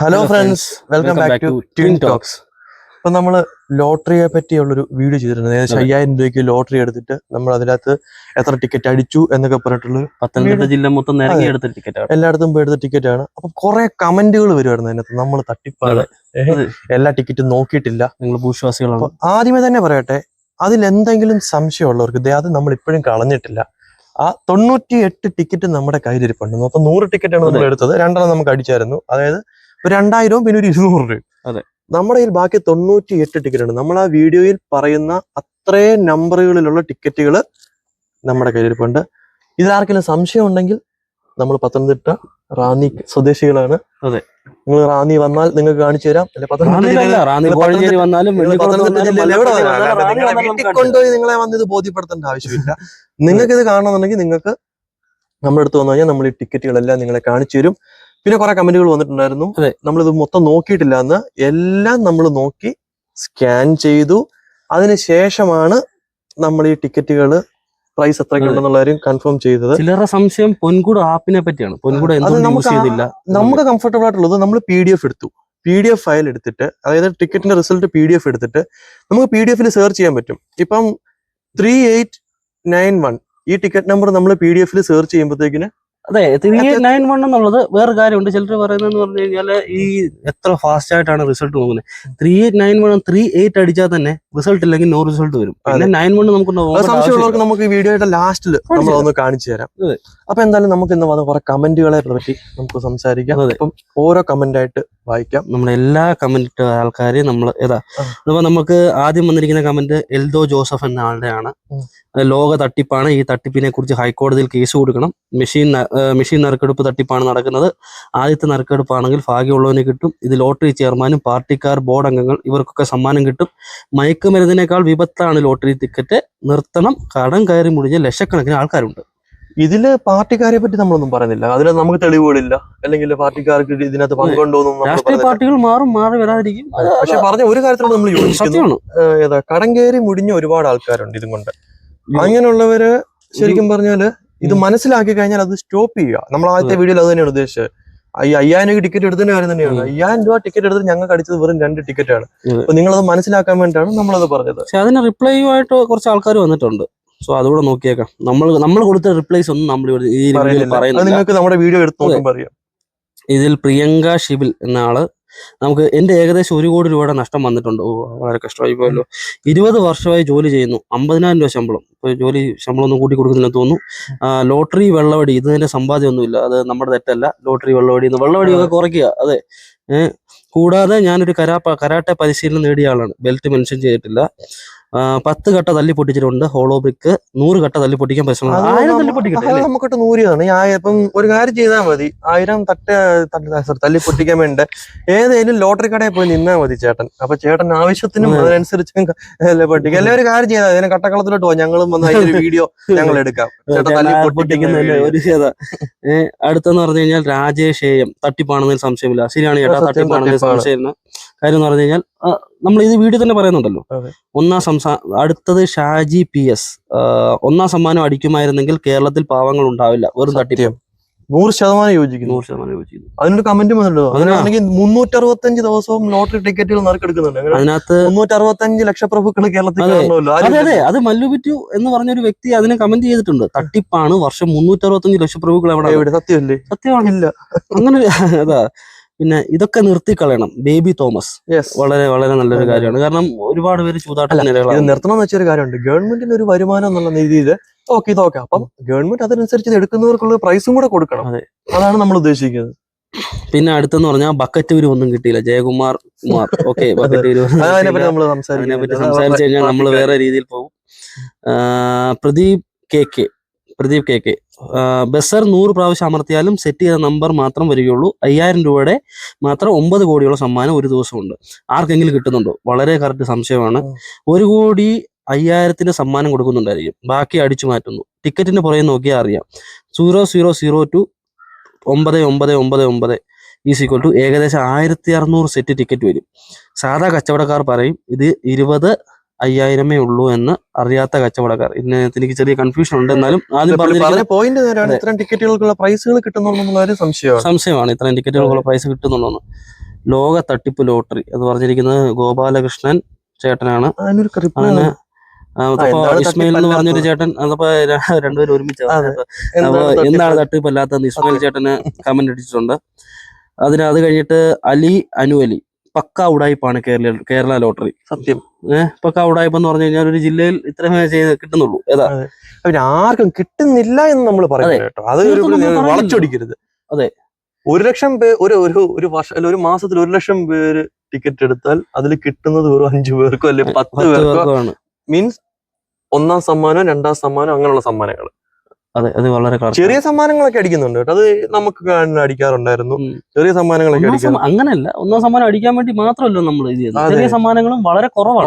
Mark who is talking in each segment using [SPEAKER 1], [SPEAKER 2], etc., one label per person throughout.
[SPEAKER 1] Hello friends, welcome back to Twin Talks. ഇപ്പൊ നമ്മള് ലോട്ടറിയെ പറ്റിയുള്ളൊരു video ചെയ്തിട്ടുണ്ട്. ഏകദേശം 5000 രൂപയ്ക്ക് ലോട്ടറി എടുത്തിട്ട് നമ്മൾ അതിനകത്ത് എത്ര ടിക്കറ്റ് അടിച്ചു എന്നൊക്കെ പറഞ്ഞിട്ടുള്ള
[SPEAKER 2] പത്തനംതിട്ട ജില്ല മൊത്തം നിരങ്ങി എടുത്ത ടിക്കറ്റ്,
[SPEAKER 1] എല്ലായിടത്തും പോയി എടുത്ത ടിക്കറ്റ് ആണ്. അപ്പൊ കുറെ കമന്റുകൾ വരുമായിരുന്നു അതിനകത്ത്. നമ്മൾ തട്ടിപ്പാണ്, എല്ലാ ടിക്കറ്റും നോക്കിയിട്ടില്ല,
[SPEAKER 2] നിങ്ങൾ ഭൂശ്വാസികളാണ്.
[SPEAKER 1] ആദ്യമേ തന്നെ പറയട്ടെ, അതിൽ എന്തെങ്കിലും സംശയമുള്ളവർക്ക് അത് നമ്മൾ ഇപ്പോഴും കളഞ്ഞിട്ടില്ല. ആ 98 ടിക്കറ്റ് നമ്മുടെ കയ്യിലിരിപ്പുണ്ട്. മൊത്തം 100 ടിക്കറ്റാണ് നമ്മൾ എടുത്തത്. 2 നമുക്ക് അടിച്ചായിരുന്നു. അതായത് 2000 പിന്നെ ഒരു 200 രൂപ.
[SPEAKER 2] അതെ,
[SPEAKER 1] നമ്മുടെ കയ്യിൽ ബാക്കി 98 ടിക്കറ്റ് ഉണ്ട്. നമ്മൾ ആ വീഡിയോയിൽ പറയുന്ന അത്രയും നമ്പറുകളിലുള്ള ടിക്കറ്റുകൾ നമ്മുടെ കയ്യിലിരിപ്പുണ്ട്. ഇതിലാർക്കെങ്കിലും സംശയം ഉണ്ടെങ്കിൽ നമ്മൾ പത്തനംതിട്ട റാന്നി സ്വദേശികളാണ്.
[SPEAKER 2] അതെ,
[SPEAKER 1] നിങ്ങൾ റാന്നി വന്നാൽ നിങ്ങൾക്ക് കാണിച്ചു തരാം. കൊണ്ടുപോയി നിങ്ങളെ വന്ന് ഇത് ബോധ്യപ്പെടുത്തേണ്ട ആവശ്യമില്ല. നിങ്ങൾക്ക് ഇത് കാണണമെന്നുണ്ടെങ്കിൽ നിങ്ങൾക്ക് നമ്മുടെ അടുത്ത് വന്നു കഴിഞ്ഞാൽ നമ്മൾ ഈ ടിക്കറ്റുകളെല്ലാം നിങ്ങളെ കാണിച്ചു തരും. പിന്നെ കുറെ കമന്റുകൾ വന്നിട്ടുണ്ടായിരുന്നു, നമ്മളിത് മൊത്തം നോക്കിയിട്ടില്ല എന്ന്. എല്ലാം നമ്മൾ നോക്കി സ്കാൻ ചെയ്തു. അതിനുശേഷമാണ് നമ്മൾ ഈ ടിക്കറ്റുകൾ പ്രൈസ് എത്രയൊക്കെ ഉണ്ടെന്നുള്ള കാര്യം കൺഫേം ചെയ്തത്.
[SPEAKER 2] ചിലരുടെ സംശയം പൊൻകൂട് ആപ്പിനെ പറ്റിയാണ്. പൊൻകൂട്
[SPEAKER 1] നമുക്ക് കംഫർട്ടബിൾ ആയിട്ടുള്ളത് നമ്മൾ PDF എടുത്തു. PDF ഫയൽ എടുത്തിട്ട്, അതായത് ടിക്കറ്റിന്റെ റിസൾട്ട് PDF എടുത്തിട്ട് നമുക്ക് PDF സെർച്ച് ചെയ്യാൻ പറ്റും. ഇപ്പം 3891 ഈ ടിക്കറ്റ് നമ്പർ നമ്മൾ PDF സെർച്ച് ചെയ്യുമ്പോഴത്തേക്കിന്,
[SPEAKER 2] അതെ, 3891 എന്നുള്ളത് വേറെ കാര്യമുണ്ട്. ചിലർ പറയുന്നതെന്ന് പറഞ്ഞു കഴിഞ്ഞാല് ഈ എത്ര ഫാസ്റ്റ് ആയിട്ടാണ് റിസൾട്ട് നോക്കുന്നത്. 3891 38 അടിച്ചാൽ തന്നെ റിസൾട്ട് ഇല്ലെങ്കിൽ നോ റിസൾട്ട് വരും. പിന്നെ 91 നമുക്ക്
[SPEAKER 1] സംശയമുള്ളവർക്ക് നമുക്ക് വീഡിയോയുടെ ലാസ്റ്റിൽ നമ്മളൊന്ന് കാണിച്ചു തരാം. അപ്പൊ എന്തായാലും നമുക്ക് ഇന്ന് വന്ന കുറെ കമന്റുകളെ പറ്റി നമുക്ക് സംസാരിക്കാം. അപ്പം ഓരോ കമന്റ് ആയിട്ട് വായിക്കാം.
[SPEAKER 2] നമ്മുടെ എല്ലാ കമന്റ് ആൾക്കാരെയും നമ്മൾ അപ്പൊ നമുക്ക് ആദ്യം വന്നിരിക്കുന്ന കമന്റ് എൽദോ ജോസഫ് എന്ന ആളുടെയാണ്. ലോക തട്ടിപ്പാണ്, ഈ തട്ടിപ്പിനെ കുറിച്ച് ഹൈക്കോടതിയിൽ കേസ് കൊടുക്കണം. മെഷീൻ നറുക്കെടുപ്പ് തട്ടിപ്പാണ് നടക്കുന്നത്. ആദ്യത്തെ നറുക്കെടുപ്പാണെങ്കിൽ ഭാഗ്യമുള്ളവന് കിട്ടും. ഇത് ലോട്ടറി ചെയർമാനും പാർട്ടിക്കാർ, ബോർഡ് അംഗങ്ങൾ ഇവർക്കൊക്കെ സമ്മാനം കിട്ടും. മയക്കുമരുന്നിനേക്കാൾ വിപത്താണ് ലോട്ടറി ടിക്കറ്റ്. നിർത്തണം. കടം കയറി മുടിഞ്ഞ ലക്ഷക്കണക്കിന് ആൾക്കാരുണ്ട്.
[SPEAKER 1] ഇതില് പാർട്ടിക്കാരെ പറ്റി നമ്മളൊന്നും പറയുന്നില്ല. അതിൽ നമുക്ക് തെളിവുകളില്ല, അല്ലെങ്കിൽ പാർട്ടിക്കാർക്ക് ഇതിനകത്ത് പങ്കുണ്ടോന്നും.
[SPEAKER 2] രാഷ്ട്രീയ പാർട്ടികൾ മാറി വരാതിരിക്കും.
[SPEAKER 1] പക്ഷെ പറഞ്ഞ ഒരു കാര്യത്തിലൂടെ നമ്മൾ യോജിക്കുന്നു. കടം കയറി മുടിഞ്ഞ ഒരുപാട് ആൾക്കാരുണ്ട് ഇതും കൊണ്ട്. അങ്ങനെയുള്ളവര് ശരിക്കും പറഞ്ഞാല് ഇത് മനസ്സിലാക്കി കഴിഞ്ഞാൽ അത് സ്റ്റോപ്പ് ചെയ്യുക. നമ്മൾ ആദ്യത്തെ വീഡിയോയിൽ അത് തന്നെയാണ് ഉദ്ദേശിച്ചത്. 5000 രൂപ ടിക്കറ്റ് എടുത്തതിന്റെ കാര്യം തന്നെയാണ്. 5000 രൂപ ടിക്കറ്റ് എടുത്ത് ഞങ്ങൾക്ക് അടിച്ചത് വെറും 2 ടിക്കറ്റാണ്. അപ്പൊ നിങ്ങളത് മനസ്സിലാക്കാൻ വേണ്ടിയിട്ടാണ് നമ്മളത് പറഞ്ഞത്.
[SPEAKER 2] പക്ഷെ അതിന് റിപ്ലൈ ആയിട്ട് കുറച്ച് ആൾക്കാർ വന്നിട്ടുണ്ട്. സോ അതുകൂടെ നോക്കിയേക്കാം. നമ്മൾ കൊടുത്ത റിപ്ലൈസ് ഒന്നും നമ്മൾ
[SPEAKER 1] നിങ്ങൾക്ക് നമ്മുടെ വീഡിയോ എടുത്ത് നോക്കുമ്പോൾ അറിയാം.
[SPEAKER 2] ഇതിൽ പ്രിയങ്ക ഷിബിൽ എന്ന ആള്, നമുക്ക് എന്റെ ഏകദേശം 1 കോടി രൂപയുടെ നഷ്ടം വന്നിട്ടുണ്ട്. വളരെ കഷ്ടമായി പോയല്ലോ. 20 വർഷമായി ജോലി ചെയ്യുന്നു. 50,000 രൂപ ശമ്പളം. ഇപ്പൊ ശമ്പളം ഒന്നും കൂട്ടി കൊടുക്കുന്നില്ലെന്ന് തോന്നുന്നു. ലോട്ടറി വെള്ളവടി, ഇത് തന്നെ സമ്പാദ്യമൊന്നുമില്ല. അത് നമ്മുടെ തെറ്റല്ല. ലോട്ടറി വെള്ളവടിയൊക്കെ കുറയ്ക്കുക. അതെ. കൂടാതെ ഞാനൊരു കരാട്ടെ പരിശീലനം നേടിയ ആളാണ്. ബെൽറ്റ് മെൻഷൻ ചെയ്തിട്ടില്ല. 10 കട്ട തല്ലി പൊട്ടിച്ചിട്ടുണ്ട്. ഹോളോ ബ്രിക്ക് 100 കട്ട തല്ലി പൊട്ടിക്കാൻ പരിശ്രമം. 1000 തല്ലി പൊട്ടിക്കട്ടെ.
[SPEAKER 1] നമുക്കിട്ട് 100 ഇപ്പം ഒരു കാര്യം ചെയ്താൽ മതി. 1000 തല്ലി പൊട്ടിക്കാൻ വേണ്ടി ഏതെങ്കിലും ലോട്ടറി കടയിൽ പോയി നിന്നാൽ മതി ചേട്ടൻ. അപ്പൊ ചേട്ടൻ ആവശ്യത്തിനും അതിനനുസരിച്ച് പൊട്ടിക്കുക. എല്ലാവരും ഒരു കാര്യം ചെയ്താൽ അതിനെ കട്ടക്കളത്തിലോട്ട് പോകാം. ഞങ്ങളും വന്ന് അതിന്റെ വീഡിയോ ഞങ്ങൾ എടുക്കാം.
[SPEAKER 2] അടുത്തെന്ന് പറഞ്ഞു കഴിഞ്ഞാൽ രാജേഷ് AM തട്ടിപ്പാണെന്നതിൽ സംശയമില്ല. ശരിയാണ് ചേട്ടാ, തട്ടിപ്പാണെന്നതിൽ സംശയമില്ല. കാര്യം എന്ന് പറഞ്ഞു കഴിഞ്ഞാൽ നമ്മൾ ഇത് വീഡിയോ തന്നെ പറയുന്നുണ്ടല്ലോ. അടുത്തത് ഷാജി PS. 1ാം സമ്മാനം അടിക്കുമായിരുന്നെങ്കിൽ കേരളത്തിൽ പാവങ്ങൾ ഉണ്ടാവില്ല. വെറും തട്ടിപ്പ്.
[SPEAKER 1] 100% യോജിക്കുന്നു. അതിനൊരു കമന്റ് വന്നല്ലോ. അങ്ങനെയാണെങ്കിൽ 365 ദിവസവും ലോട്ടറി ടിക്കറ്റുകൾ നറുക്കെടുക്കുന്നുണ്ട്. അതിനകത്ത് 365 ലക്ഷപ്രഭുക്കൾ കേരളത്തിൽ.
[SPEAKER 2] അതെ, അത് മല്ലുപിറ്റു എന്ന് പറഞ്ഞൊരു വ്യക്തി അതിനെ കമന്റ് ചെയ്തിട്ടുണ്ട്. തട്ടിപ്പാണ്, വർഷം 365 ലക്ഷപ്രഭുക്കൾ എവിടെ?
[SPEAKER 1] സത്യമല്ലേ?
[SPEAKER 2] സത്യമാണില്ല. അങ്ങനെ അതാ. പിന്നെ ഇതൊക്കെ നിർത്തിക്കളയണം. ബേബി തോമസ് വളരെ വളരെ നല്ലൊരു കാര്യമാണ്. കാരണം ഒരുപാട് പേര് ചൂതാട്ടം
[SPEAKER 1] നിർത്തണം എന്ന് വെച്ചൊരു കാര്യമുണ്ട്. ഗവൺമെന്റിന് ഒരു വരുമാനം എന്നുള്ള രീതിയിൽ ഇതൊക്കെ അപ്പം ഗവൺമെന്റ് അതനുസരിച്ച് ഇത് എടുക്കുന്നവർക്കുള്ള പ്രൈസും കൂടെ കൊടുക്കണം. അതാണ് നമ്മൾ ഉദ്ദേശിക്കുന്നത്.
[SPEAKER 2] പിന്നെ അടുത്തെന്ന് പറഞ്ഞാൽ ബക്കറ്റ് ഗുരു ഒന്നും കിട്ടിയില്ല. ജയകുമാർ ഓക്കെ, ബക്കറ്റ് ഗുരു അതിനെപ്പറ്റി സംസാരിച്ചു കഴിഞ്ഞാൽ നമ്മൾ വേറെ രീതിയിൽ പോകും. പ്രദീപ് KK ബസർ 100 പ്രാവശ്യം അമർത്തിയാലും സെറ്റ് ചെയ്ത നമ്പർ മാത്രം വരികയുള്ളൂ. 5000 രൂപയുടെ മാത്രം 9 കോടിയോളം സമ്മാനം ഒരു ദിവസമുണ്ട്. ആർക്കെങ്കിലും കിട്ടുന്നുണ്ടോ? വളരെ കറക്റ്റ് സംശയമാണ്. 1,05,000 സമ്മാനം കൊടുക്കുന്നുണ്ടായിരിക്കും. ബാക്കി അടിച്ചു മാറ്റുന്നു. ടിക്കറ്റിന് പുറകെ നോക്കിയാൽ അറിയാം. 0002 9999 ഈസ് ഏകദേശം 1600 സെറ്റ് ടിക്കറ്റ് വരും. സാധാ കച്ചവടക്കാർ പറയും ഇത് 20,000 ഉള്ളൂ എന്ന്. അറിയാത്ത കച്ചവടക്കാർ. എനിക്ക് ചെറിയ കൺഫ്യൂഷൻ ഉണ്ട്. എന്നാലും ആദ്യം
[SPEAKER 1] പോയിന്റ് ഇത്രയും ടിക്കറ്റുകൾക്കുള്ള പ്രൈസുകൾ കിട്ടുന്നുള്ളൂ സംശയമാണ്.
[SPEAKER 2] ഇത്രയും ടിക്കറ്റുകൾക്കുള്ള പ്രൈസ് കിട്ടുന്നുള്ളൂ. ലോക തട്ടിപ്പ് ലോട്ടറി എന്ന് പറഞ്ഞിരിക്കുന്നത് ഗോപാലകൃഷ്ണൻ ചേട്ടനാണ്.
[SPEAKER 1] അതിനൊരു reply
[SPEAKER 2] അങ്ങനെ
[SPEAKER 1] ആണ്.
[SPEAKER 2] അപ്പൊ
[SPEAKER 1] എന്താണ്
[SPEAKER 2] ഇസ്മയിൽ എന്ന് പറഞ്ഞൊരു
[SPEAKER 1] തട്ടിപ്പല്ലാത്തത്?
[SPEAKER 2] ചേട്ടൻ അതപ്പോ രണ്ടുപേരും ഒരുമിച്ച്
[SPEAKER 1] അതെ.
[SPEAKER 2] അപ്പൊ
[SPEAKER 1] എന്താണ്
[SPEAKER 2] എന്താണ്
[SPEAKER 1] തട്ടിപ്പ്?
[SPEAKER 2] തട്ടിപ്പല്ലാത്തതെന്ന് ഇസ്മായിൽ ചേട്ടന് കമന്റ് അടിച്ചിട്ടുണ്ട്. അത് കഴിഞ്ഞിട്ട് അലി അനു പക്ക ഉടായിപ്പാണ് കേരള ലോട്ടറി.
[SPEAKER 1] സത്യം.
[SPEAKER 2] പക്ക ഉടായിപ്പ് എന്ന് പറഞ്ഞു കഴിഞ്ഞാൽ ഒരു ജില്ലയിൽ ഇത്രയും ചെയ്ത് കിട്ടുന്നുള്ളൂ. ഏതാ
[SPEAKER 1] പിന്നെ ആർക്കും കിട്ടുന്നില്ല എന്ന് നമ്മൾ പറയുന്നത് കേട്ടോ. അത് ഒരു
[SPEAKER 2] നമ്മൾ പറയുന്നില്ല.
[SPEAKER 1] വളച്ചൊടിക്കരുത്.
[SPEAKER 2] അതെ.
[SPEAKER 1] 1 ലക്ഷം പേര് ഒരു വർഷം അല്ല ഒരു മാസത്തിൽ 1 ലക്ഷം പേര് ടിക്കറ്റ് എടുത്താൽ അതിൽ കിട്ടുന്നത് വെറും 5 പേർക്കോ അല്ലെ 10 പേർക്കോ.
[SPEAKER 2] പേർക്കാണ്.
[SPEAKER 1] മീൻസ് 1ാം സമ്മാനം 2ാം സമ്മാനം അങ്ങനെയുള്ള സമ്മാനങ്ങൾ.
[SPEAKER 2] അതെ, അത് വളരെ
[SPEAKER 1] ചെറിയ സമ്മാനങ്ങളൊക്കെ അടിക്കുന്നുണ്ട് കേട്ടോ. അത് നമുക്ക് അടിക്കാറുണ്ടായിരുന്നു. ചെറിയ സമ്മാനങ്ങളൊക്കെ അടിക്കാൻ
[SPEAKER 2] അങ്ങനെയല്ല. 1ാം സമ്മാനം അടിക്കാൻ വേണ്ടി മാത്രമല്ല നമ്മൾ ഇത് ചെയ്യുന്നത്. ചെറിയ സമ്മാനങ്ങളും വളരെ കുറവാണ്.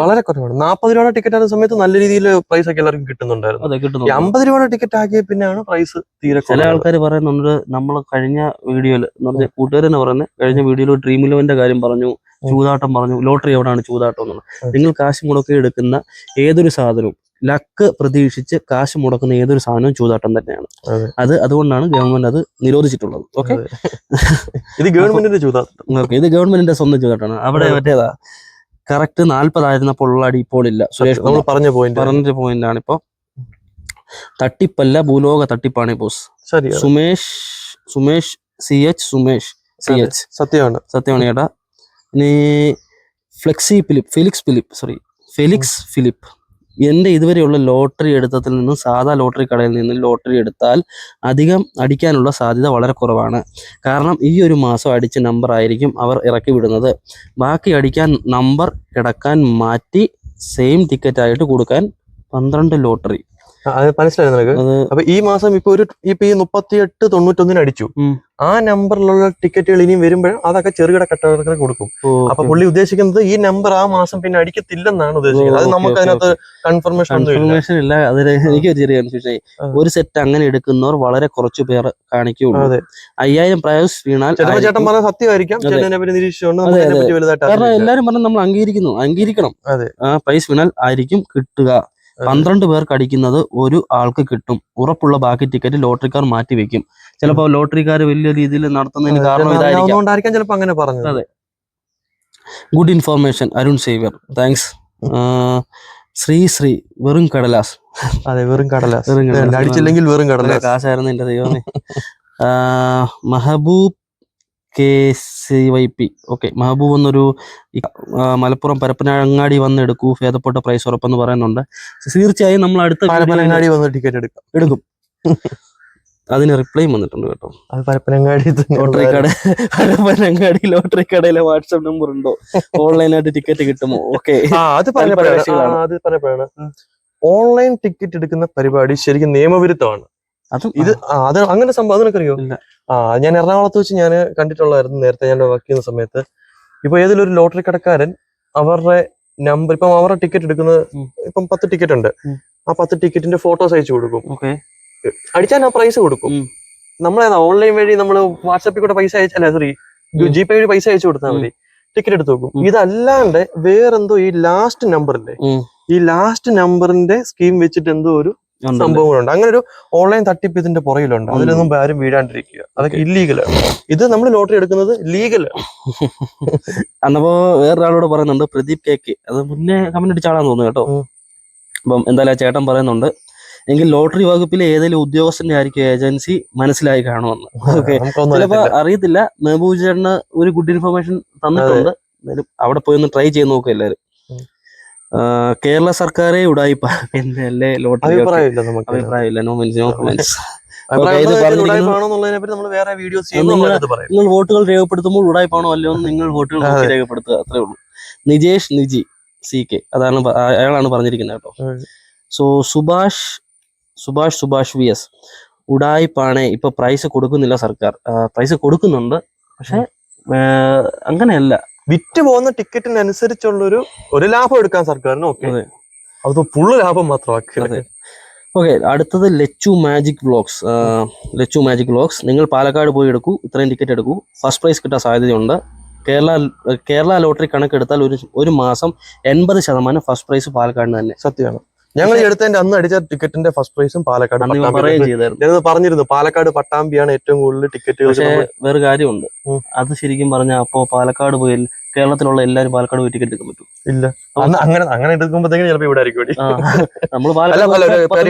[SPEAKER 1] 40 രൂപയുടെ ടിക്കറ്റ് ആകുന്ന സമയത്ത് നല്ല രീതിയിൽ പ്രൈസ് ഒക്കെ എല്ലാവർക്കും കിട്ടുന്നുണ്ടായിരുന്നു.
[SPEAKER 2] അതെ, കിട്ടുന്നു.
[SPEAKER 1] 50 രൂപയുടെ ടിക്കറ്റ് ആക്കിയ പിന്നെയാണ് പ്രൈസ് തീരെ.
[SPEAKER 2] ചില ആൾക്കാർ പറയുന്നുണ്ട്, നമ്മൾ കഴിഞ്ഞ വീഡിയോയില് എന്ന് പറഞ്ഞ കൂട്ടുകാരെന്നെ പറയുന്നത്, കഴിഞ്ഞ വീഡിയോയിൽ ഡ്രീം 11ന്റെ കാര്യം പറഞ്ഞു, ചൂതാട്ടം പറഞ്ഞു, ലോട്ടറി എവിടെയാണ് ചൂതാട്ടം എന്നുള്ളത്. നിങ്ങൾ കാശ് മുടക്കി എടുക്കുന്ന ഏതൊരു സാധനവും, ലക്ക് പ്രതീക്ഷിച്ച് കാശ് മുടക്കുന്ന ഏതൊരു സാധനവും ചൂതാട്ടം തന്നെയാണ്. അതുകൊണ്ടാണ് ഗവൺമെന്റ് അത് നിരോധിച്ചിട്ടുള്ളത്. ഓക്കെ,
[SPEAKER 1] ഇത് ഗവൺമെന്റിന്റെ ചൂതാട്ടം.
[SPEAKER 2] ഓക്കെ, ഇത് ഗവൺമെന്റിന്റെ സ്വന്തം ചൂതാട്ടമാണ്. അവിടെ മറ്റേതാ കറക്റ്റ് 40 ആയിരുന്നപ്പോൾ ഉള്ള അടി ഇപ്പോൾ ഇല്ല. സുരേഷ്
[SPEAKER 1] നമ്മൾ പറഞ്ഞ പോയിന്റ്
[SPEAKER 2] ആണ്. ഇപ്പൊ തട്ടിപ്പല്ല, ഭൂലോക തട്ടിപ്പാണ് ബോസ്. സുമേഷ് സത്യമാണ് ചേട്ടാ. ഇനി ഫെലിക്സ് ഫിലിപ്പ് എൻ്റെ ഇതുവരെയുള്ള ലോട്ടറി എടുത്തതിൽ നിന്നും സാധാ ലോട്ടറി കടയിൽ നിന്ന് ലോട്ടറി എടുത്താൽ അധികം അടിക്കാനുള്ള സാധ്യത വളരെ കുറവാണ്. കാരണം ഈ ഒരു മാസം അടിച്ച നമ്പർ ആയിരിക്കും അവർ ഇറക്കി വിടുന്നത്. ബാക്കി അടിക്കാൻ നമ്പർ കിടക്കാൻ മാറ്റി സെയിം ടിക്കറ്റ് ആയിട്ട് കൊടുക്കാൻ 12 ലോട്ടറി.
[SPEAKER 1] അത് മനസ്സിലായി നിനക്ക്? അപ്പൊ ഈ മാസം ഇപ്പൊ ഈ 3891 അടിച്ചു. ആ നമ്പറിലുള്ള ടിക്കറ്റുകൾ ഇനിയും വരുമ്പോഴും അതൊക്കെ ചെറുകിട കട്ടകൾക്ക് കൊടുക്കും. അപ്പൊ പുള്ളി ഉദ്ദേശിക്കുന്നത് ഈ നമ്പർ ആ മാസം പിന്നെ അടിക്കത്തില്ലെന്നാണ് ഉദ്ദേശിക്കുന്നത്. അത് നമുക്ക് അതിനകത്ത് കൺഫർമേഷൻ
[SPEAKER 2] ഇല്ല. അതിന് എനിക്ക് ഒരു ചെറിയ കൺഫ്യൂഷൻ ആയി. ഒരു സെറ്റ് അങ്ങനെ എടുക്കുന്നവർ വളരെ കുറച്ചു പേർ കാണിക്കുള്ളൂ. 5000 പ്രൈസ് വീണാൽ
[SPEAKER 1] ചേട്ടൻ പറഞ്ഞ സത്യമായിരിക്കാം.
[SPEAKER 2] കാരണം എല്ലാരും പറഞ്ഞ് നമ്മൾ അംഗീകരിക്കണം. ആ പ്രൈസ് വീണാൽ ആയിരിക്കും കിട്ടുക. 12 പേർക്ക് അടിക്കുന്നത് ഒരു ആൾക്ക് കിട്ടും. ഉറപ്പുള്ള ബാക്കി ടിക്കറ്റ് ലോട്ടറിക്കാർ മാറ്റി വെക്കും. ചിലപ്പോ ലോട്ടറിക്കാർ വലിയ രീതിയിൽ നടത്തുന്നതിന് കാരണം ഇതായിരിക്കാം.
[SPEAKER 1] ചിലപ്പോ അങ്ങനെ പറഞ്ഞത്.
[SPEAKER 2] അതെ, good information Arun Xavier, thanks. Shri വെറും കടലാസ്.
[SPEAKER 1] അതെ, വെറും കടലാസ്. അടിച്ചില്ലെങ്കിൽ വെറും കടലാസ്
[SPEAKER 2] കാശായിരുന്നു എന്റെ ദൈവമേ. മഹബൂബ് KCYP. ഓക്കെ, മഹബൂബ് എന്നൊരു മലപ്പുറം പരപ്പനങ്ങാടി വന്ന് എടുക്കൂ, ഭേദപ്പെട്ട പ്രൈസ് ഉറപ്പെന്ന് പറയുന്നുണ്ട്. തീർച്ചയായും നമ്മൾ അടുത്ത
[SPEAKER 1] പരപ്പനങ്ങാടി വന്ന് ടിക്കറ്റ് എടുക്കും.
[SPEAKER 2] അതിന് റിപ്ലൈ വന്നിട്ടുണ്ട് കേട്ടോ.
[SPEAKER 1] അത് പരപ്പനങ്ങാടി
[SPEAKER 2] ലോട്ടറി കടയിലെ വാട്സ്ആപ്പ് നമ്പർ ഉണ്ടോ, ഓൺലൈനായിട്ട് ടിക്കറ്റ് കിട്ടുമോ? ഓക്കെ,
[SPEAKER 1] അത് പറയപ്പെടാണ്. ഓൺലൈൻ ടിക്കറ്റ് എടുക്കുന്ന പരിപാടി ശരിക്കും നിയമവിരുദ്ധമാണ്. ഇത് അങ്ങനെ സംഭവം നിനക്കറിയോ? ഞാൻ എറണാകുളത്ത് വെച്ച് ഞാൻ കണ്ടിട്ടുള്ളായിരുന്നു നേരത്തെ ഞാൻ വർക്ക് ചെയ്യുന്ന സമയത്ത്. ഇപ്പൊ ഏതൊരു ലോട്ടറി കടക്കാരൻ അവരുടെ നമ്പർ, ഇപ്പം അവരുടെ ടിക്കറ്റ് എടുക്കുന്നത് ഇപ്പം 10 ടിക്കറ്റ് ഉണ്ട്. ആ 10 ടിക്കറ്റിന്റെ ഫോട്ടോസ് അയച്ചു കൊടുക്കും. അടിച്ചാൽ ആ പ്രൈസ് കൊടുക്കും. നമ്മളേതാ ഓൺലൈൻ വഴി നമ്മൾ വാട്സാപ്പിൽ കൂടെ പൈസ GPay വഴി പൈസ അയച്ചു കൊടുത്താൽ മതി, ടിക്കറ്റ് എടുത്ത് നോക്കും. ഇതല്ലാണ്ട് വേറെന്തോ ഈ ലാസ്റ്റ് നമ്പറിന്റെ നമ്പറിന്റെ സ്കീം വെച്ചിട്ട് എന്തോ ഒരു സംഭവങ്ങളുണ്ട്. അങ്ങനെ ഒരു ഓൺലൈൻ തട്ടിപ്പ് ഇതിന്റെ പുറകിലുണ്ട്. അതിലൊന്നും ആരും വീഴാണ്ടിരിക്കുക. അതൊക്കെ ഇല്ലീഗലാണ്. ഇത് നമ്മൾ ലോട്ടറി എടുക്കുന്നത് ലീഗലാണ്.
[SPEAKER 2] അന്നപ്പോ വേറൊരാളോട് പറയുന്നുണ്ട്, പ്രദീപ് KK. അത് മുന്നേ കമന്റ് അടിച്ചാളാന്ന് തോന്നുന്നു കേട്ടോ. അപ്പം എന്തായാലും ചേട്ടൻ പറയുന്നുണ്ട്, എങ്കിൽ ലോട്ടറി വകുപ്പിലെ ഏതെങ്കിലും ഉദ്യോഗസ്ഥന്റെ ആയിരിക്കും ഏജൻസി, മനസ്സിലായി കാണുമെന്ന്. ഓക്കെ, ചിലപ്പോ അറിയത്തില്ല. മെഹബൂബ് ചേട്ടന് ഒരു ഗുഡ് ഇൻഫർമേഷൻ തന്നിട്ടുണ്ട്. അവിടെ പോയി ഒന്ന് ട്രൈ ചെയ്ത് നോക്കുക എല്ലാവരും. കേരള സർക്കാരെ ഉടായിപ്പ എന്നല്ലേ ലോട്ടറി. അഭിപ്രായമില്ല, നോ കമന്റ്സ്. നിങ്ങൾ വോട്ടുകൾ രേഖപ്പെടുത്തുമ്പോൾ ഉടായിപ്പാണോ അല്ലയോ എന്ന് നിങ്ങൾ വോട്ടുകൾ രേഖപ്പെടുത്തുക, അത്രേ ഉള്ളൂ. നിജി CK അയാളാണ് പറഞ്ഞിരിക്കുന്നത് കേട്ടോ. So Subhash VS ഉടായിപ്പാണ്. ഇപ്പൊ പ്രൈസ് കൊടുക്കുന്നില്ല സർക്കാർ. പ്രൈസ് കൊടുക്കുന്നുണ്ട്, പക്ഷെ അങ്ങനെയല്ല.
[SPEAKER 1] വിറ്റ് പോകുന്ന ടിക്കറ്റിനനുസരിച്ചുള്ളൊരു ലാഭം എടുക്കാൻ സർക്കാരിന്. ഓക്കെ, അത് ഫുള്ള് ലാഭം മാത്രമാക്കി.
[SPEAKER 2] ഓക്കെ, അടുത്തത് ലച്ചു മാജിക് വ്ലോഗ്സ്. നിങ്ങൾ പാലക്കാട് പോയി എടുക്കൂ, ഇത്രയും ടിക്കറ്റ് എടുക്കൂ, ഫസ്റ്റ് പ്രൈസ് കിട്ടാൻ സാധ്യതയുണ്ട്. കേരള ലോട്ടറി കണക്കെടുത്താൽ ഒരു മാസം 80% ഫസ്റ്റ് പ്രൈസ് പാലക്കാടിന് തന്നെ.
[SPEAKER 1] സത്യമാണ്. ഞങ്ങൾ ഈ അടുത്തതിന്റെ അന്ന് അടിച്ച ടിക്കറ്റിന്റെ ഫസ്റ്റ് പ്രൈസും പാലക്കാട്
[SPEAKER 2] അന്ന് ഇവൻ
[SPEAKER 1] പട്ടാമ്പി.
[SPEAKER 2] പറയുകയും ചെയ്തായിരുന്നു.
[SPEAKER 1] ഞാനത് പറഞ്ഞിരുന്നു, പാലക്കാട് പട്ടാമ്പിയാണ് ഏറ്റവും കൂടുതൽ ടിക്കറ്റുകൾ.
[SPEAKER 2] പക്ഷേ വേറെ കാര്യമുണ്ട്, അത് ശരിക്കും പറഞ്ഞാൽ അപ്പോ പാലക്കാട് പോയി കേരളത്തിലുള്ള എല്ലാവരും പാലക്കാട് പോയി ടിക്കറ്റ് എടുക്കാൻ പറ്റും.
[SPEAKER 1] ഇല്ല, അങ്ങനെ എടുക്കുമ്പോഴത്തേക്കും ചിലപ്പോൾ ഇവിടെ ആയിരിക്കും.
[SPEAKER 2] നമ്മൾ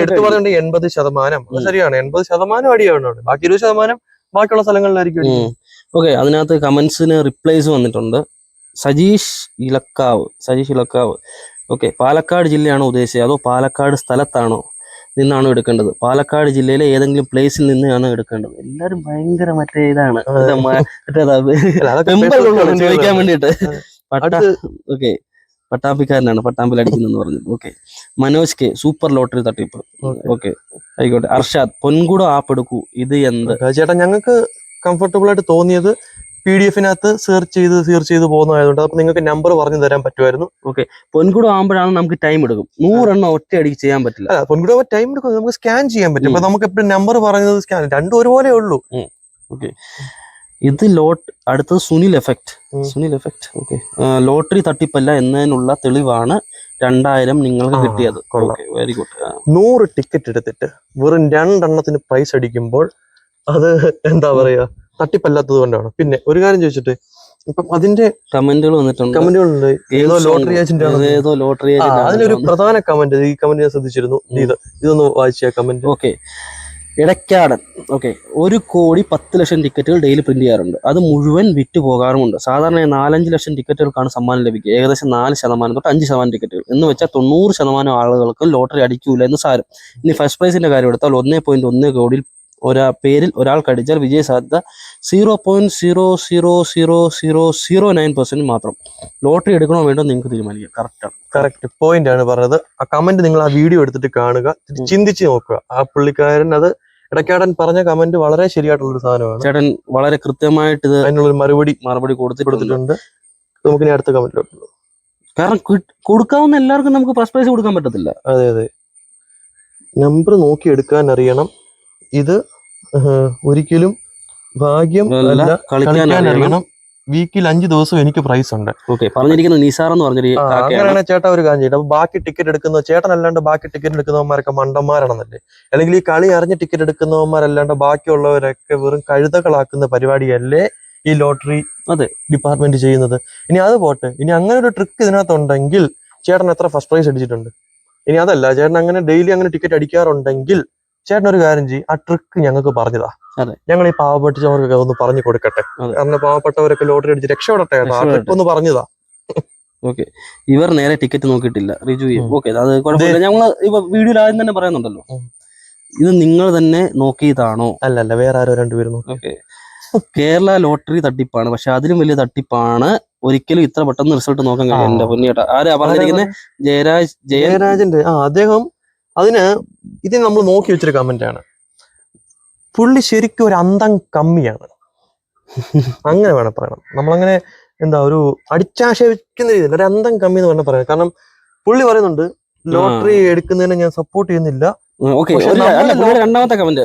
[SPEAKER 1] എടുത്തു പറഞ്ഞിട്ടുണ്ട് 80%. അത് ശരിയാണ്, 80% അടിയാണ്. ബാക്കി 20% ബാക്കിയുള്ള സ്ഥലങ്ങളിലായിരിക്കും.
[SPEAKER 2] ഓക്കെ, അതിനകത്ത് കമന്റ്സിന് റിപ്ലൈസ് വന്നിട്ടുണ്ട്. സജീഷ് ഇലക്കാവ് ഓക്കെ, പാലക്കാട് ജില്ലയാണോ ഉദ്ദേശിച്ചത് അതോ പാലക്കാട് സ്ഥലത്താണോ നിന്നാണോ എടുക്കേണ്ടത്? പാലക്കാട് ജില്ലയിലെ ഏതെങ്കിലും പ്ലേസിൽ നിന്നാണ് എടുക്കേണ്ടത്. എല്ലാരും ഭയങ്കര മറ്റേ ഇതാണ് ചോദിക്കാൻ വേണ്ടിട്ട്. ഓക്കെ, പട്ടാമ്പിക്കാരനാണ്, പട്ടാമ്പിൽ അടിക്കുന്നെന്ന് പറഞ്ഞു. Okay, Manoj K super lottery തട്ടിപ്പ്. ഓക്കെ, ആയിക്കോട്ടെ. അർഷാദ് പൊൻകുടം ആപ്പ് എടുക്കൂ, ഇത് എന്ത്
[SPEAKER 1] ചേട്ടാ? ഞങ്ങൾക്ക് കംഫർട്ടബിൾ ആയിട്ട് തോന്നിയത് PDF-നകത്ത് സെർച്ച് ചെയ്ത് പോകുന്നതായതുകൊണ്ട് അപ്പൊ നിങ്ങൾക്ക് നമ്പർ പറഞ്ഞു തരാൻ പറ്റുമായിരുന്നു.
[SPEAKER 2] ഓക്കെ, പൊൻകുടം ആകുമ്പോഴാണ് നമുക്ക് ടൈം എടുക്കും. 100 എണ്ണം ഒറ്റ അടിക്ക് ചെയ്യാൻ പറ്റില്ല.
[SPEAKER 1] പൊൻകുടം ടൈം എടുക്കും, നമുക്ക് സ്കാൻ ചെയ്യാൻ പറ്റും. അപ്പൊ നമുക്ക് എപ്പോഴും നമ്പർ പറയുന്നത് സ്കാൻ, രണ്ടും ഒരുപോലെ ഉള്ളൂ.
[SPEAKER 2] ഓക്കെ, ഇത് അടുത്തത് സുനിൽ എഫക്ട്. ഓക്കെ, ലോട്ടറി തട്ടിപ്പല്ല എന്നതിനുള്ള തെളിവാണ് 2000 നിങ്ങൾക്ക് കിട്ടിയത്. Very good.
[SPEAKER 1] 100 ടിക്കറ്റ് എടുത്തിട്ട് വെറും 2 എണ്ണത്തിന് പ്രൈസ് അടിക്കുമ്പോൾ അത് എന്താ പറയാ, തട്ടിപ്പല്ലാത്തത് കൊണ്ടാണ്. പിന്നെ ഒരു കാര്യം ചോദിച്ചിട്ട്, ഇപ്പം അതിന്റെ
[SPEAKER 2] കമന്റുകൾ വന്നിട്ടുണ്ട്.
[SPEAKER 1] ഏതോ ലോട്ടറി ഏജന്റ്, അതിലൊരു പ്രധാന കമന്റ്, ഈ കമന്റ് ഞാൻ ശ്രദ്ധിച്ചിരുന്നു. ഇതൊന്ന് വായിച്ച കമന്റ്.
[SPEAKER 2] ഓക്കെ, ഇടയ്ക്കാടൻ. ഓക്കെ, 1 കോടി 10 ലക്ഷം ടിക്കറ്റുകൾ ഡെയിലി പ്രിന്റ് ചെയ്യാറുണ്ട്. അത് മുഴുവൻ വിറ്റ് പോകാറുമുണ്ട്. സാധാരണ 4-5 ലക്ഷം ടിക്കറ്റുകൾക്കാണ് സമ്മാനം ലഭിക്കുക. ഏകദേശം 4% തൊട്ട് 5% ടിക്കറ്റുകൾ എന്ന് വെച്ചാൽ 90% ആളുകൾക്ക് ലോട്ടറി അടിക്കൂല എന്ന് സാരം. ഇനി ഫസ്റ്റ് പ്രൈസിന്റെ കാര്യം എടുത്താൽ 1.1 കോടിയിൽ പേരിൽ ഒരാൾക്ക് അടിച്ചാൽ വിജയ സാധ്യത 0.0000009% മാത്രം. ലോട്ടറി എടുക്കണോ വേണ്ടോ നിങ്ങൾക്ക് തീരുമാനിക്കാം.
[SPEAKER 1] കറക്റ്റ് പോയിന്റ് ആണ് പറഞ്ഞത്. ആ കമന്റ് നിങ്ങൾ ആ വീഡിയോ എടുത്തിട്ട് കാണുക, ചിന്തിച്ച് നോക്കുക. ആ പുള്ളിക്കാരൻ, അത് ഇടയ്ക്കാടൻ പറഞ്ഞ കമന്റ് വളരെ ശരിയായിട്ടുള്ളൊരു സാധനമാണ്.
[SPEAKER 2] ചേട്ടൻ വളരെ കൃത്യമായിട്ട്
[SPEAKER 1] അതിനുള്ളൊരു മറുപടി
[SPEAKER 2] കൊടുത്തിട്ടുണ്ട്.
[SPEAKER 1] നമുക്കിനി അടുത്ത കമന്റിലോട്ട്,
[SPEAKER 2] കാരണം കൊടുക്കാവുന്ന എല്ലാവർക്കും നമുക്ക് ഫസ്റ്റ് പ്രൈസ് കൊടുക്കാൻ പറ്റത്തില്ല.
[SPEAKER 1] അതെ, നമ്പർ നോക്കി എടുക്കാൻ അറിയണം. ഇത് ഒരിക്കലും ഭാഗ്യം അല്ല, കളിക്കാൻ അറിയണം. വീക്കിൽ 5 ദിവസം എനിക്ക് പ്രൈസ് ഉണ്ട്.
[SPEAKER 2] ഓക്കെ, പറഞ്ഞിരിക്കുന്നത് നിസാർ എന്ന് പറഞ്ഞൊരു
[SPEAKER 1] അങ്ങനെയാണ് ചേട്ടാ. ഒരു കാര്യം ചെയ്യട്ടെ, അപ്പൊ ബാക്കി ടിക്കറ്റ് എടുക്കുന്ന ചേട്ടനല്ലാണ്ട് ബാക്കി ടിക്കറ്റ് എടുക്കുന്നവന്മാരൊക്കെ മണ്ടന്മാരാണെന്നല്ലേ? അല്ലെങ്കിൽ ഈ കളി അറിഞ്ഞ് ടിക്കറ്റ് എടുക്കുന്നവന്മാരല്ലാണ്ട് ബാക്കിയുള്ളവരൊക്കെ വെറും കഴുതകളാക്കുന്ന പരിപാടിയല്ലേ ഈ ലോട്ടറി ഡിപ്പാർട്ട്മെന്റ് ചെയ്യുന്നത്? ഇനി അത് പോട്ടെ, ഇനി അങ്ങനെ ഒരു ട്രിക്ക് ഇതിനകത്തുണ്ടെങ്കിൽ ചേട്ടൻ എത്ര ഫസ്റ്റ് പ്രൈസ് അടിച്ചിട്ടുണ്ട്? ഇനി അതല്ല, ചേട്ടൻ അങ്ങനെ ഡെയിലി അങ്ങനെ ടിക്കറ്റ് അടിക്കാറുണ്ടെങ്കിൽ ചേട്ടൻ ഒരു കാര്യം ചെയ്യും, ആ ട്രിക്ക് ഞങ്ങൾക്ക് പറഞ്ഞതാ. ഞങ്ങൾ ഈ പാവപ്പെട്ടവർക്കൊക്കെ ഒന്ന് പറഞ്ഞു കൊടുക്കട്ടെ. കാരണം പാവപ്പെട്ടവരൊക്കെ ലോട്ടറി അടിച്ച് രക്ഷപ്പെടട്ടെ. ആ ട്രിക്ക് ഒന്ന് പറഞ്ഞതാ.
[SPEAKER 2] ഓക്കെ, ഇവർ നേരെ ടിക്കറ്റ് നോക്കിയിട്ടില്ല. റിജു, ഓക്കെ, അത് കുഴപ്പമില്ല. ഞങ്ങള് ഇപ്പൊ വീഡിയോയിൽ ആദ്യം തന്നെ പറയുന്നുണ്ടല്ലോ, ഇത് നിങ്ങൾ തന്നെ നോക്കിയതാണോ?
[SPEAKER 1] അല്ല, വേറെ ആരോ 2 പേര് നോക്കി.
[SPEAKER 2] ഓക്കെ, കേരള ലോട്ടറി തട്ടിപ്പാണ്, പക്ഷെ അതിലും വലിയ തട്ടിപ്പാണ്. ഒരിക്കലും ഇത്ര പെട്ടെന്ന് റിസൾട്ട് നോക്കാൻ കഴിയും. എന്റെ പൊന്നിയേട്ടാ, ആരാ പറഞ്ഞിരിക്കുന്നത്?
[SPEAKER 1] ജയരാജന്റെ. അദ്ദേഹം ഇതിന് നമ്മൾ നോക്കി വെച്ചൊരു കമന്റ് ആണ്. പുള്ളി ശരിക്കും ഒരു അന്തം കമ്മിയാണ്, അങ്ങനെ വേണം പറയണം. നമ്മളങ്ങനെ ഒരു അടിച്ചാക്ഷേപിക്കുന്ന രീതിയിൽ ഒരു അന്തം കമ്മി എന്ന് പറഞ്ഞാൽ പറയാം. കാരണം പുള്ളി പറയുന്നുണ്ട് ലോട്ടറി എടുക്കുന്നതിനെ ഞാൻ സപ്പോർട്ട് ചെയ്യുന്നില്ല.
[SPEAKER 2] രണ്ടാമത്തെ കമന്റ്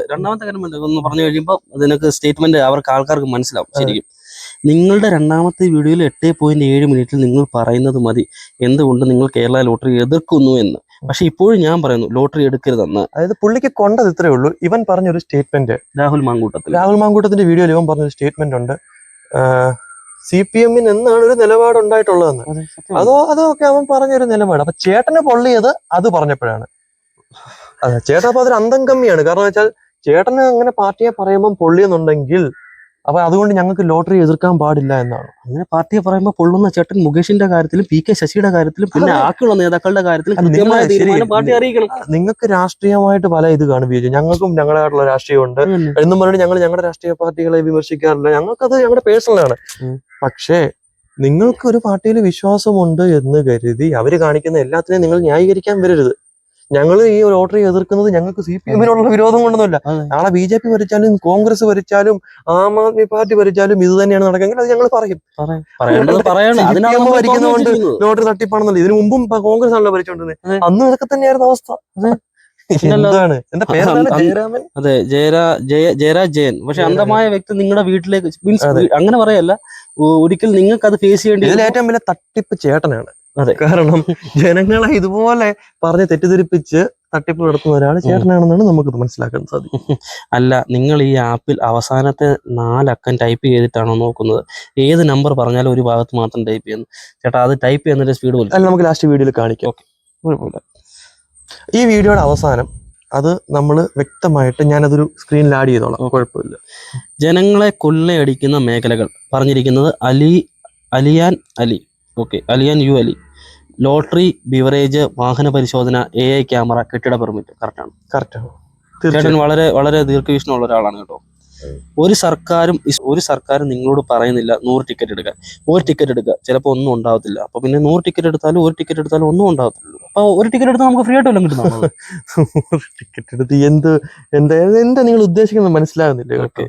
[SPEAKER 2] ഒന്ന് പറഞ്ഞു കഴിയുമ്പോൾ അതിനൊക്കെ സ്റ്റേറ്റ്മെന്റ് ആൾക്കാർക്ക് മനസ്സിലാവും. ശരിക്കും നിങ്ങളുടെ രണ്ടാമത്തെ വീഡിയോയിൽ 8.7 മിനിറ്റിൽ നിങ്ങൾ പറയുന്നത് മതി എന്തുകൊണ്ട് നിങ്ങൾ കേരള ലോട്ടറി എതിർക്കുന്നു എന്ന്. പക്ഷെ ഇപ്പോഴും ഞാൻ പറയുന്നു ലോട്ടറി എടുക്കരുതെന്ന്.
[SPEAKER 1] അതായത് പുള്ളിക്ക് കൊണ്ടത് ഇത്രേ ഉള്ളൂ. ഇവൻ പറഞ്ഞൊരു സ്റ്റേറ്റ്മെന്റ്, രാഹുൽ മാങ്കൂട്ടത്തിന്റെ വീഡിയോയിൽ ഇവൻ പറഞ്ഞൊരു സ്റ്റേറ്റ്മെന്റ് ഉണ്ട്, CPM എന്നാണ് ഒരു നിലപാടുണ്ടായിട്ടുള്ളതെന്ന്. അതൊക്കെ അവൻ പറഞ്ഞൊരു നിലപാട്. അപ്പൊ ചേട്ടന് പൊള്ളിയത് അത് പറഞ്ഞപ്പോഴാണ്. അതെ, ചേട്ടൻ അപ്പൊ അതൊരു അന്തം കമ്മിയാണ്. കാരണം വെച്ചാൽ ചേട്ടന് അങ്ങനെ പാർട്ടിയെ പറയുമ്പോൾ പൊള്ളിയെന്നുണ്ടെങ്കിൽ അപ്പൊ അതുകൊണ്ട് ഞങ്ങൾക്ക് ലോട്ടറി എതിർക്കാൻ പാടില്ല എന്നാണ്.
[SPEAKER 2] അങ്ങനെ പാർട്ടിയെ പറയുമ്പോൾ പൊള്ളുന്ന ചേട്ടൻ മുകേഷിന്റെ കാര്യത്തിലും PK ശശിയുടെ കാര്യത്തിലും പിന്നെ ആക്കുള്ള നേതാക്കളുടെ കാര്യത്തിലും പാർട്ടി അറിയിക്കണം.
[SPEAKER 1] നിങ്ങൾക്ക് രാഷ്ട്രീയമായിട്ട് പല ഇത് കാണുകയും ഞങ്ങൾക്കും ഞങ്ങളുടേതായിട്ടുള്ള രാഷ്ട്രീയമുണ്ട് എന്നും പറഞ്ഞിട്ട് ഞങ്ങളുടെ രാഷ്ട്രീയ പാർട്ടികളെ വിമർശിക്കാറില്ല. ഞങ്ങൾക്കത് ഞങ്ങളുടെ പേഴ്സണലാണ്. പക്ഷേ നിങ്ങൾക്ക് ഒരു പാർട്ടിയിൽ വിശ്വാസമുണ്ട് എന്ന് കരുതി അവര് കാണിക്കുന്ന എല്ലാത്തിനെയും നിങ്ങൾ ന്യായീകരിക്കാൻ വരരുത്. ഞങ്ങൾ ഈ ലോട്ടറി എതിർക്കുന്നത് ഞങ്ങൾക്ക് CPM-നോടുള്ള വിരോധം കൊണ്ടൊന്നുമില്ല. നാളെ BJP ഭരിച്ചാലും കോൺഗ്രസ് ഭരിച്ചാലും ആം ആദ്മി പാർട്ടി ഭരിച്ചാലും ഇത് തന്നെയാണ് നടക്കെങ്കിൽ അത് ഞങ്ങൾ പറയും. ഭരിക്കുന്നതുകൊണ്ട് ലോട്ടറി തട്ടിപ്പാണെന്നല്ല. ഇതിനു മുമ്പും കോൺഗ്രസ് ആണല്ലോ ഭരിച്ചോണ്ടിരുന്നത്. അന്നും ഇതൊക്കെ തന്നെയായിരുന്നു അവസ്ഥ. എന്താണ് എന്റെ പേരാണ് ജയരാമൻ.
[SPEAKER 2] അതെ, ജയരാജ് ജയൻ. പക്ഷെ അന്ധമായ വ്യക്തി നിങ്ങളുടെ വീട്ടിലേക്ക് മീൻസ് അങ്ങനെ പറയല്ല, ഒരിക്കൽ നിങ്ങൾക്ക് അത് ഫേസ് ചെയ്യേണ്ടി
[SPEAKER 1] ഇതിൽ ഏറ്റവും വലിയ തട്ടിപ്പ് ചേട്ടനാണ്.
[SPEAKER 2] അതെ.
[SPEAKER 1] കാരണം ജനങ്ങളെ ഇതുപോലെ പറഞ്ഞ് തെറ്റിദ്ധരിപ്പിച്ച് തട്ടിപ്പ് നടത്തുന്ന ഒരാൾ ചേട്ടനാണെന്നാണ് നമുക്ക് മനസ്സിലാക്കാൻ സാധിക്കും.
[SPEAKER 2] അല്ല, നിങ്ങൾ ഈ ആപ്പിൽ അവസാനത്തെ 4 അക്കം ടൈപ്പ് ചെയ്തിട്ടാണോ നോക്കുന്നത്? ഏത് നമ്പർ പറഞ്ഞാലും ഒരു ഭാഗത്ത് മാത്രം ടൈപ്പ് ചെയ്യുന്നു. ചേട്ടാ, അത് ടൈപ്പ് ചെയ്യുന്നതിന്റെ സ്പീഡ് പോലെ
[SPEAKER 1] അല്ല, നമുക്ക് ലാസ്റ്റ് വീഡിയോയിൽ കാണിക്കാം. കുഴപ്പമില്ല. ഈ വീഡിയോയുടെ അവസാനം അത് നമ്മൾ വ്യക്തമായിട്ട് ഞാനതൊരു സ്ക്രീനിൽ ആഡ് ചെയ്തോളാം. കുഴപ്പമില്ല.
[SPEAKER 2] ജനങ്ങളെ കൊള്ളയടിക്കുന്ന മേഖലകൾ പറഞ്ഞിരിക്കുന്നത് Aliyan Ali. Okay, Aliyan U Ali. Lottery, beverage, വാഹന പരിശോധന, AI ക്യാമറ, കെട്ടിട പെർമിറ്റ്. കറക്റ്റാണ്. ചേട്ടൻ വളരെ വളരെ ദീർഘവീക്ഷണമുള്ള ഒരാളാണ് കേട്ടോ. ഒരു സർക്കാരും നിങ്ങളോട് പറയുന്നില്ല 100 ടിക്കറ്റ് എടുക്കാൻ. 1 ടിക്കറ്റ് എടുക്കുക, ചിലപ്പോൾ ഒന്നും ഉണ്ടാവത്തില്ല. അപ്പൊ പിന്നെ 100 ടിക്കറ്റ് എടുത്താലും 1 ടിക്കറ്റ് എടുത്താലും ഒന്നും ഉണ്ടാവത്തില്ല. അപ്പൊ 1 ടിക്കറ്റ് എടുത്താൽ നമുക്ക് ഫ്രീ ആയിട്ട് വല്ലതും കിട്ടുന്നു.
[SPEAKER 1] ടിക്കറ്റ് എടുത്ത് എന്താ നിങ്ങൾ ഉദ്ദേശിക്കുന്നത് മനസ്സിലാകുന്നില്ല.
[SPEAKER 2] ഓക്കെ,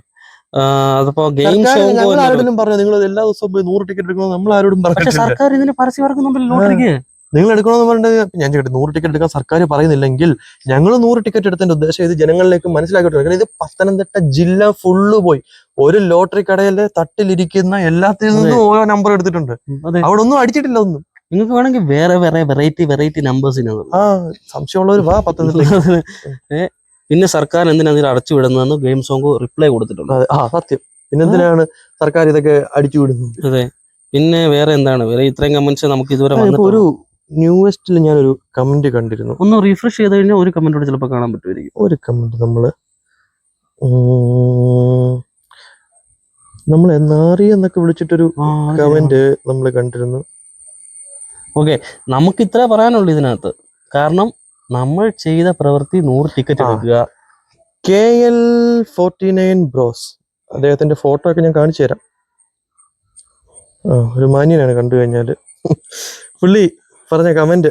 [SPEAKER 2] അതിപ്പോ ഗെയിം ഷോ
[SPEAKER 1] ആരോടും പറഞ്ഞു നിങ്ങൾ എല്ലാ ദിവസവും പോയി 100 ടിക്കറ്റ് എടുക്കണം നമ്മൾ ആരോടും പറഞ്ഞു.
[SPEAKER 2] സർക്കാർ ഇതിന് പരസ്യം ഇറക്കുന്നുണ്ടല്ലോ ലോട്ടറിക്ക്.
[SPEAKER 1] നിങ്ങൾ എടുക്കണമെന്ന് പറഞ്ഞിട്ട് ഞാൻ ചോദിക്കട്ടെ, 100 ടിക്കറ്റ് എടുക്കാൻ സർക്കാർ പറയുന്നില്ലെങ്കിൽ ഞങ്ങൾ 100 ടിക്കറ്റ് എടുത്തതിന്റെ ഉദ്ദേശം ഇത് ജനങ്ങളിലേക്ക് മനസ്സിലാക്കിയിട്ട്, ഇത് പത്തനംതിട്ട ജില്ല ഫുള്ള് പോയി ഒരു ലോട്ടറി കടയിലെ തട്ടിലിരിക്കുന്ന എല്ലാത്തിൽ നിന്നും ഓരോ നമ്പർ എടുത്തിട്ടുണ്ട്. അവിടെ ഒന്നും അടിച്ചിട്ടില്ല ഒന്നും.
[SPEAKER 2] നിങ്ങൾക്ക് വേണമെങ്കിൽ വേറെ വെറൈറ്റി നമ്പേഴ്സിന്
[SPEAKER 1] സംശയമുള്ളവർ വാ പത്തനംതിട്ട.
[SPEAKER 2] പിന്നെ സർക്കാർ എന്തിനാ ഇതിൽ അടച്ചു വിടുന്നതെന്ന് ഗെയിം സോങ് റിപ്ലൈ കൊടുത്തിട്ടുണ്ട്.
[SPEAKER 1] സത്യം. പിന്നെ എന്തിനാണ് സർക്കാർ ഇതൊക്കെ അടിച്ചു വിടുന്നത്?
[SPEAKER 2] അതെ. പിന്നെ വേറെ എന്താണ്, വേറെ ഇത്രയും കമന്റ്സ് നമുക്ക് ഇതുവരെ
[SPEAKER 1] ഒരു ന്യൂവെസ്റ്റിൽ ഞാനൊരു കമന്റ് കണ്ടിരുന്നു.
[SPEAKER 2] ഒന്ന് റീഫ്രഷ് ചെയ്ത് കഴിഞ്ഞാൽ ഒരു കമന്റ് കൂടെ ചിലപ്പോൾ കാണാൻ പറ്റുമായിരിക്കും.
[SPEAKER 1] ഒരു കമന്റ് നമ്മൾ നാറി എന്നൊക്കെ വിളിച്ചിട്ടൊരു കമന്റ് നമ്മൾ കണ്ടിരുന്നു.
[SPEAKER 2] ഓക്കെ, നമുക്ക് ഇത്രേ പറയാനുള്ളൂ ഇതിനകത്ത്. കാരണം നമ്മൾ ചെയ്ത പ്രവൃത്തി 100 ടിക്കറ്റ് എടുക്കുക.
[SPEAKER 1] KL49 ബ്രോസ്, അദ്ദേഹത്തിന്റെ ഫോട്ടോ ഒക്കെ ഞാൻ കാണിച്ചു തരാം. ഒരു മാന്യനാണ് കണ്ടു കഴിഞ്ഞാല്. പുള്ളി പറഞ്ഞ കമന്റ്,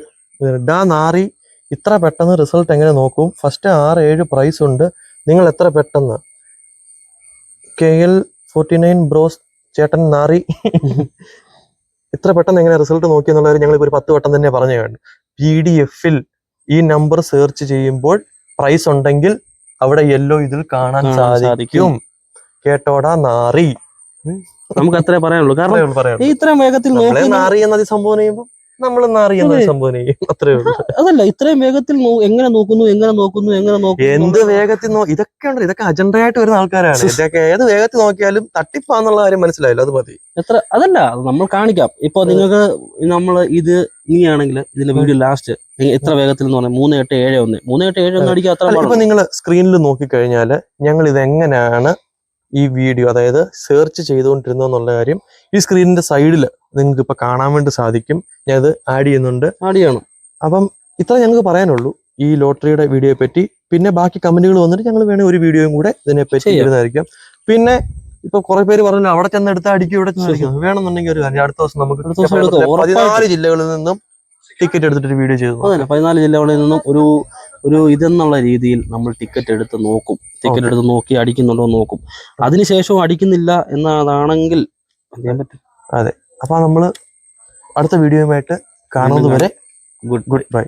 [SPEAKER 1] ഡാ നാറി, ഇത്ര പെട്ടെന്ന് റിസൾട്ട് എങ്ങനെ നോക്കും? ഫസ്റ്റ് 6-7 പ്രൈസ് ഉണ്ട്, നിങ്ങൾ എത്ര പെട്ടെന്ന്? KL49 ബ്രോസ് ചേട്ടൻ നാറി, ഇത്ര പെട്ടെന്ന് എങ്ങനെ റിസൾട്ട് നോക്കി എന്നുള്ളത് ഞങ്ങൾ ഒരു 10 വട്ടം തന്നെ പറഞ്ഞു കഴിഞ്ഞു. PDF-ൽ ഈ നമ്പർ സെർച്ച് ചെയ്യുമ്പോൾ പ്രൈസ് ഉണ്ടെങ്കിൽ അവിടെ യെല്ലോ ഇതിൽ കാണാൻ സാധിക്കും. കേട്ടോടാ നാറി.
[SPEAKER 2] നമുക്ക് അത്രേ പറയാനുള്ളൂ. കാരണം ഇത്രയും വേഗത്തിൽ
[SPEAKER 1] നാറി എന്നത് സംഭവം ചെയ്യുമ്പോൾ നമ്മൾ നാറി എന്നത് സംഭവം ചെയ്യും. അത്രേ ഉള്ളൂ.
[SPEAKER 2] അതല്ല, ഇത്രയും വേഗത്തിൽ എങ്ങനെ നോക്കുന്നു.
[SPEAKER 1] എന്ത് വേഗത്തിൽ ഇതൊക്കെ ഉണ്ട്. ഇതൊക്കെ അജണ്ടയായിട്ട് വരുന്ന ആൾക്കാരാണ്. ഇതൊക്കെ ഏത് വേഗത്തിൽ നോക്കിയാലും തട്ടിപ്പാന്നുള്ള കാര്യം മനസ്സിലായില്ല. അത് മതി.
[SPEAKER 2] അതല്ല, നമ്മൾ കാണിക്കാം. ഇപ്പൊ നിങ്ങൾക്ക് നമ്മൾ ഇത് ഇനിയാണെങ്കിൽ ഇതിന്റെ വീഡിയോ ലാസ്റ്റ് എത്ര വേഗത്തിൽ എന്ന് പറഞ്ഞാൽ 3871 അടിക്കുക. അത്ര
[SPEAKER 1] ഇപ്പൊ നിങ്ങൾ സ്ക്രീനിൽ നോക്കിക്കഴിഞ്ഞാല് ഞങ്ങൾ ഇത് എങ്ങനെയാണ് ഈ വീഡിയോ, അതായത് സെർച്ച് ചെയ്തുകൊണ്ടിരുന്നുള്ള കാര്യം ഈ സ്ക്രീനിന്റെ സൈഡിൽ നിങ്ങൾക്ക് ഇപ്പൊ കാണാൻ വേണ്ടി സാധിക്കും. ഞാൻ ഇത് ആഡ് ചെയ്യണം. അപ്പം ഇത്ര ഞങ്ങൾക്ക് പറയാനുള്ളൂ ഈ ലോട്ടറിയുടെ വീഡിയോയെ പറ്റി. പിന്നെ ബാക്കി കമന്റുകൾ വന്നിട്ട് ഞങ്ങൾ വേണേൽ ഒരു വീഡിയോയും കൂടെ ഇതിനെപ്പറ്റി ചെയ്യുന്നതായിരിക്കും. പിന്നെ ഇപ്പൊ കുറെ പേര് പറഞ്ഞു അവിടെ ചെന്നെടുത്ത് അടിക്കും ഇവിടെ ചെന്നടിക്കും. വേണമെന്നുണ്ടെങ്കിൽ ഒരു കാര്യം, അടുത്ത ദിവസം നമുക്ക് 14 ജില്ലകളിൽ നിന്നും ടിക്കറ്റ് എടുത്തിട്ട് വീഡിയോ ചെയ്തു.
[SPEAKER 2] 14 ജില്ലകളിൽ നിന്നും ഒരു ഇതെന്നുള്ള രീതിയിൽ നമ്മൾ ടിക്കറ്റ് എടുത്ത് നോക്കും. ടിക്കറ്റ് എടുത്ത് നോക്കി അടിക്കുന്നുണ്ടോ നോക്കും. അതിനുശേഷവും അടിക്കുന്നില്ല എന്നതാണെങ്കിൽ അറിയാൻ പറ്റും.
[SPEAKER 1] അതെ. അപ്പൊ നമ്മള് അടുത്ത വീഡിയോയുമായിട്ട് കാണുന്നത് വരെ ഗുഡ് ബൈ.